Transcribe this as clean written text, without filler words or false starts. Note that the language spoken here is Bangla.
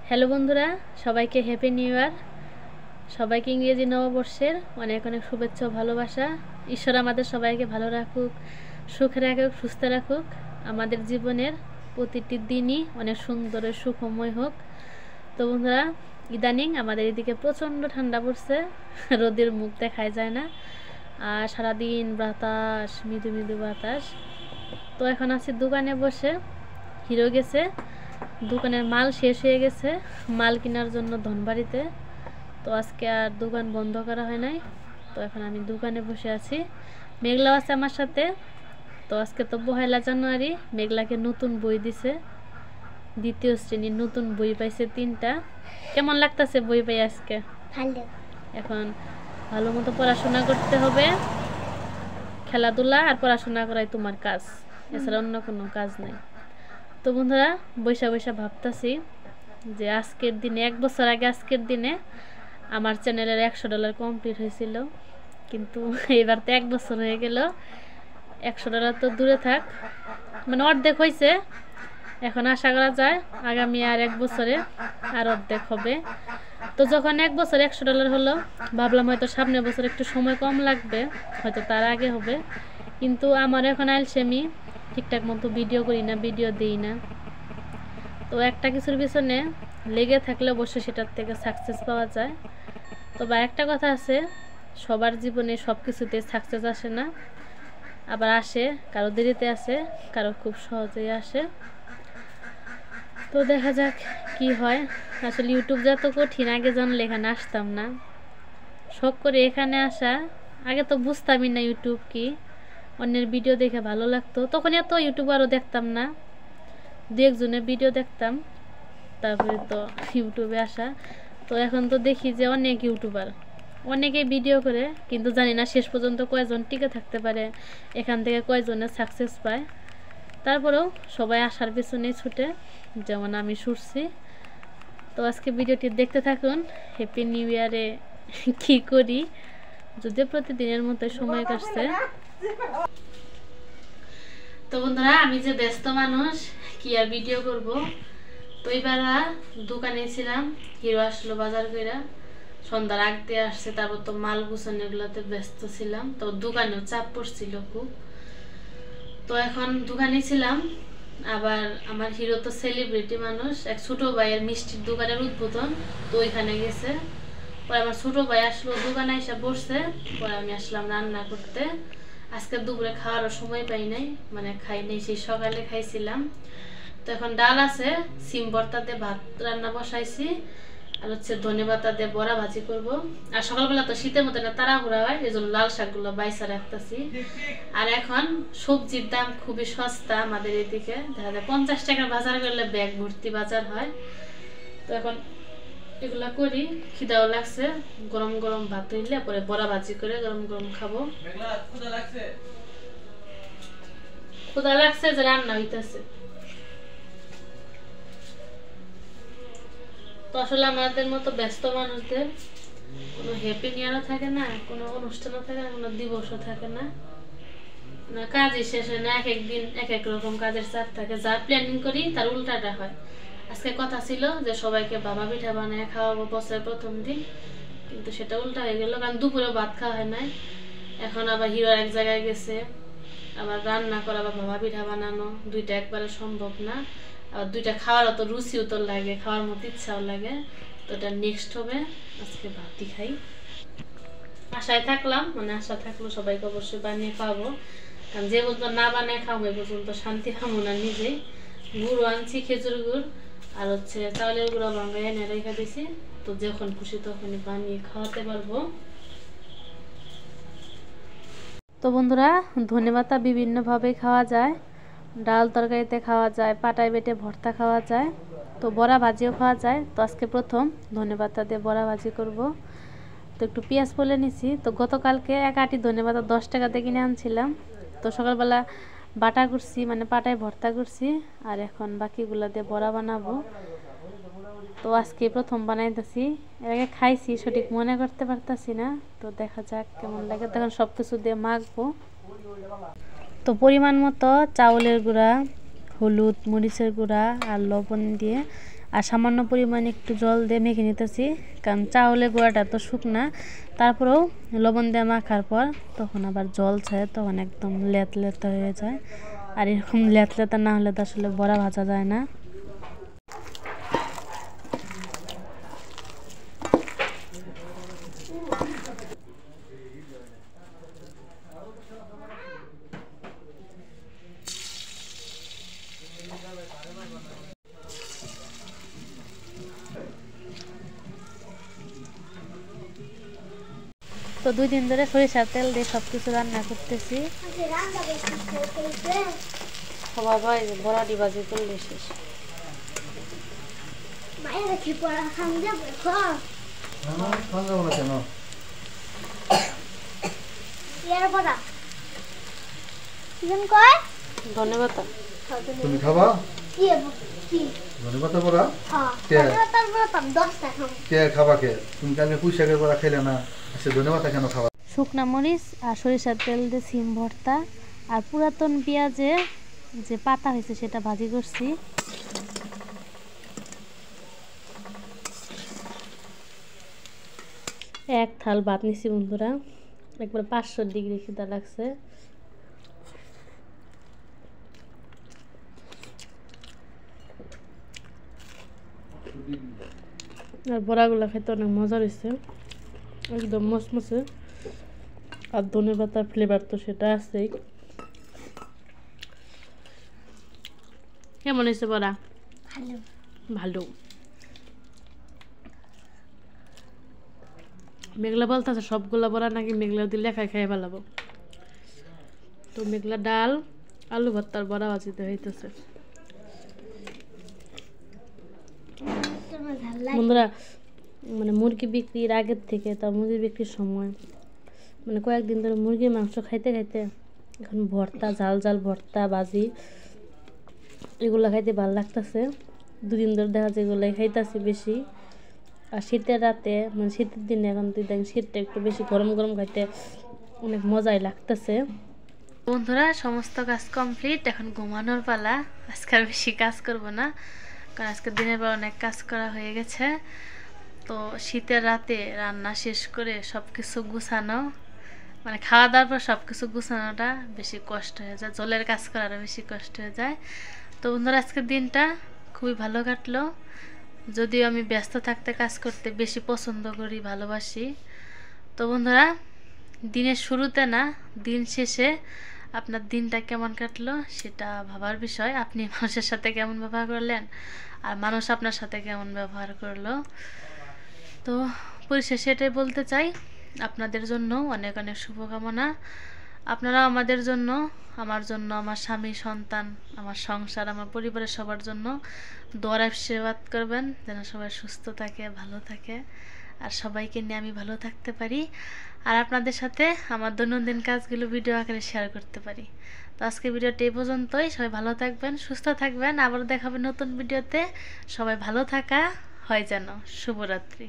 হ্যালো বন্ধুরা, সবাইকে হ্যাপি নিউ ইয়ার। সবাইকে ইংরেজি নববর্ষের অনেক অনেক শুভেচ্ছা ও ভালোবাসা। ঈশ্বর আমাদের সবাইকে ভালো রাখুক, সুখে রাখুক, সুস্থ রাখুক। আমাদের জীবনের প্রতিটি দিনই অনেক সুন্দর ও সুখময় হোক। তো বন্ধুরা, ইদানিং আমাদের এদিকে প্রচণ্ড ঠান্ডা পড়ছে, রোদের মুখ দেখাই যায় না, আর সারাদিন বাতাস, মৃদু মৃদু বাতাস। তো এখন আছি দোকানে বসে। হিরো গেছে, দোকানের মাল শেষ হয়ে গেছে, মাল কেনার জন্য ধনবাড়িতে। তো আজকে আর দোকান বন্ধ করা হয় নাই। তো এখন আমি দোকানে বসে আছি, মেঘলাও আছে আমার সাথে। তো আজকে তো 1 জানুয়ারি, মেঘলাকে নতুন বই দিছে, দ্বিতীয় শ্রেণীর নতুন বই পাইছে 3টা। কেমন লাগতেছে বই পাই আজকে? ভালো। এখন ভালো মতো পড়াশোনা করতে হবে, খেলাধুলা আর পড়াশোনা করাই তোমার কাজ, এছাড়া অন্য কোনো কাজ নাই। তো বন্ধুরা, বৈশা বৈশা ভাবতেছি যে আজকের দিনে, 1 বছর আগে আজকের দিনে আমার চ্যানেলের $100 কমপ্লিট হয়েছিল, কিন্তু এবার তো 1 বছর হয়ে গেল। $100 তো দূরে থাক, মানে অর্ধেক হয়েছে। এখন আশা করা যায় আগামী আর 1 বছরে আর অর্ধেক হবে। তো যখন 1 বছর $100 হলো, ভাবলাম হয়তো সামনের বছর একটু সময় কম লাগবে, হয়তো তার আগে হবে। কিন্তু আমার এখন আলসেমি, ঠিকঠাক মতো ভিডিও করি না, ভিডিও দিই না। তো একটা কিছুর পিছনে লেগে থাকলে অবশ্যই সেটার থেকে সাকসেস পাওয়া যায়। তবে একটা কথা আছে, সবার জীবনে সব কিছুতে সাকসেস আসে না, আবার আসে, কারো দেরিতে আসে, কারো খুব সহজেই আসে। তো দেখা যাক কি হয়। আসলে ইউটিউব যত কঠিন, আগে জানলে এখানে আসতাম না। শখ করে এখানে আসা, আগে তো বুঝতামই না ইউটিউব কি। অন্যের ভিডিও দেখে ভালো লাগতো, তখন এত ইউটিউব আরও দেখতাম না, 2-1 জনের ভিডিও দেখতাম, তারপরে তো ইউটিউবে আসা। তো এখন তো দেখি যে অনেক ইউটিউবার, অনেকেই ভিডিও করে, কিন্তু জানি না শেষ পর্যন্ত কয়জন টিকে থাকতে পারে, এখান থেকে কয়জনের সাকসেস পায়। তারপরেও সবাই আসার পেছনেই ছুটে, যেমন আমি ছুটছি। তো আজকে ভিডিওটি দেখতে থাকুন, হ্যাপি নিউ ইয়ারে কী করি, যদিও প্রতিদিনের মতো সময় কাটছে। তো বন্ধুরা, আমি যে ব্যস্ত মানুষ, কি আর ভিডিও করব। তো এবার দোকানে ছিলাম, হিরো আসলো বাজার কইরা, সন্ধ্যার আগ দিয়ে আসছে, তারপর তো মাল গুছানো এগুলোতে ব্যস্ত ছিলাম। তো দোকানেও চাপ পড়ছিল খুব। তো এখন দোকানে ছিলাম, আবার আমার হিরো তো সেলিব্রিটি মানুষ, এক ছোট ভাইয়ের মিষ্টির দোকানের উদ্বোধন, তো ওইখানে গেছে। পরে আমার ছোট ভাই আসলো, দোকানে এসে বসছে, পরে আমি আসলাম রান্না করতে। আজকে দুপুরে খাওয়ারও সময় পাই নাই, মানে খাই নাই, সেই সকালে খাইছিলাম। তো এখন ডাল আছে, সিম ভর্তা দিয়ে ভাত রান্না বসাইছি, আর হচ্ছে ধনেপাতা দিয়ে বড়া ভাজি করব। আর সকালবেলা তো শীতের মধ্যে না তাড়াহুড়া হয়, এই জন্য লাল শাকগুলো বাইসা রাখতেছি। আর এখন সবজির দাম খুবই সস্তা আমাদের এদিকে, দেখা যায় 50 টাকার বাজার করলে ব্যাগ ভর্তি বাজার হয়। তো এখন এগুলা করি, খিদাও লাগছে, গরম গরম ভাত হইলে পরে বড়া ভাজি করে গরম গরম খাবো। ক্ষুধা লাগছে যে রান্না হইতেছে। তো আসলে আমাদের মতো ব্যস্ত মানুষদের কোনো হ্যাপি নিয়ারও থাকে না, কোনো অনুষ্ঠানও থাকে না, কোনো দিবসও থাকে না, কাজই শেষ হয় না। এক এক দিন এক এক রকম কাজের চাপ থাকে, যা প্ল্যানিং করি তার উল্টাটা হয়। আজকে কথা ছিল যে সবাইকে বাবা পিঠা বানায় খাওয়াবো বছরের প্রথম দিন, কিন্তু সেটা উল্টা হয়ে গেল, কারণ দুপুরে ভাত খাওয়া হয় নাই। এখন আবার হিরো এক জায়গায় গেছে, আবার রান্না করা বা বাবা পিঠা বানানো, দুইটা একবারে সম্ভব না। আবার দুইটা খাওয়ারও তো রুচিও তো লাগে, খাওয়ার মতো ইচ্ছাও লাগে। তো এটা নেক্সট হবে, আজকে ভাতই খাই। আশায় থাকলাম, মানে আশা থাকলো সবাইকে অবশ্যই বানিয়ে খাওয়াবো, কারণ যে পর্যন্ত না বানিয়ে খাবো এ পর্যন্ত শান্তি পাবো না নিজেই। গুড় আনছি, খেজুর গুড়, আর হচ্ছে চাউলের গুঁড়ো ভাঙাই এনে রেখে দিছি। তো যখন খুশি তখনই বানিয়ে খাওয়াতে পারবো। তো বন্ধুরা, ধনেপাতা বিভিন্নভাবে খাওয়া যায়, ডাল তরকারিতে খাওয়া যায়, পাটায় বেটে ভর্তা খাওয়া যায়, তো বড়া ভাজিও খাওয়া যায়। তো আজকে প্রথম ধনেপাতা দিয়ে বড়া ভাজি করব। তো একটু পেঁয়াজ ফেলে নিছি। তো গতকালকে 1 আঁটি ধনেপাতা 10 টাকা দিয়ে কিনে আনছিলাম। তো সকালবেলা বাটা করছি, মানে পাটায় ভর্তা করছি, আর এখন বাকিগুলো দিয়ে বড়া বানাবো। তো আজকে প্রথম বানাইতেছি, এর আগে খাইছি, সঠিক মনে করতে পারতাছি না। তো দেখা যাক কেমন লাগে, তখন সব কিছু দিয়ে মাখবো। তো পরিমাণ মতো চাউলের গুঁড়া, হলুদ, মরিচের গুঁড়া আর লবণ দিয়ে আর সামান্য পরিমাণে একটু জল দিয়ে মেখে নিতেছি, কারণ চাউলের গুঁড়াটা তো শুকনা, তারপরেও লবণ দিয়ে মাখার পর তখন আবার জল ছাড়ে, তখন একদম লেতা হয়ে যায়। আর এরকম লেতা না হলে তো আসলে বড়া ভাজা যায় না। তো 2 দিন ধরে সরিষার তেল দিয়ে সবকিছু রান্না করতেছি। বাবা এই বড়াটি বাজি করলে শেষ। ধন্যবাদ। তুমি খাবা ধন্যবাদ বড়া? কে খাবা কে? তুমি কালকে পুঁই শাকের বড়া খেলে না, আচ্ছা ধন্যবাদ কেন খাবা? শুকনা মরিচ আর সরিষার তেল দিয়ে সিম ভর্তা আর পুরাতন পেঁয়াজের যে পাতা হয়েছে সেটা ভাজি করছি। এক থাল ভাত নিছি বন্ধুরা, একবার 500 ডিগ্রি খিদা লাগছে। আর বড়াগুলো খেতে অনেক মজা হয়েছে, একদম মসমসে। আর ধনেপাতার ফ্লেভার তো সেটা আছেই। কেমন হয়েছে বড়া? ভালো। মেঘলা বলতেছে সবগুলা বড়া নাকি মেঘলা দিলে খাই ফেলাবো। তো মেঘলা ডাল আলু ভর্তার বড়া ভাজিতে হইতেছে। বন্ধুরা মানে মুরগি বিক্রির আগের থেকে তা মুরগি বিক্রির সময় মানে কয়েকদিন ধরে মুরগির মাংস খাইতে এখন ভর্তা ঝাল ভর্তা ভাজি এগুলো খাইতে ভালো লাগতেছে। 2 দিন ধরে দেখা যায় এগুলাই খাইতেছি বেশি। আর শীতের রাতে মানে শীতের দিনে এখন তুই দেখ শীতটা একটু বেশি গরম খাইতে অনেক মজাই লাগতেছে। বন্ধুরা সমস্ত কাজ কমপ্লিট, এখন ঘুমানোর পালা। আজকে আর বেশি কাজ করব না, কারণ আজকে দিনের পর অনেক কাজ করা হয়ে গেছে। তো শীতের রাতে রান্না শেষ করে সব কিছু গুছানো মানে খাওয়া দাওয়ার পর সব কিছু গুছানোটা বেশি কষ্ট হয়ে যায়, জলের কাজ করাটা বেশি কষ্ট হয়ে যায়। তো বন্ধুরা আজকের দিনটা খুবই ভালো কাটলো, যদিও আমি ব্যস্ত থাকতে কাজ করতে বেশি পছন্দ করি, ভালোবাসি। তো বন্ধুরা দিনের শুরুতে না দিন শেষে আপনার দিনটা কেমন কাটলো সেটা ভাবার বিষয়। আপনি মানুষের সাথে কেমন ব্যবহার করলেন আর মানুষ আপনার সাথে কেমন ব্যবহার করলো। তো পরিশেষে এটাই বলতে চাই, আপনাদের জন্য অনেক অনেক শুভকামনা। আপনারা আমাদের জন্য, আমার জন্য, আমার স্বামী সন্তান, আমার সংসার, আমার পরিবারের সবার জন্য দোয়ার আশীর্বাদ করবেন, যেন সবাই সুস্থ থাকে, ভালো থাকে আর সবাইকে নিয়ে আমি ভালো থাকতে পারি আর আপনাদের সাথে আমার দৈনন্দিন কাজগুলো ভিডিও আকারে শেয়ার করতে পারি। তো আজকে ভিডিওটা এই পর্যন্তই। সবাই ভালো থাকবেন, সুস্থ থাকবেন, আবার দেখাবেন নতুন ভিডিওতে। সবাই ভালো থাকা হয় যেন। শুভরাত্রি।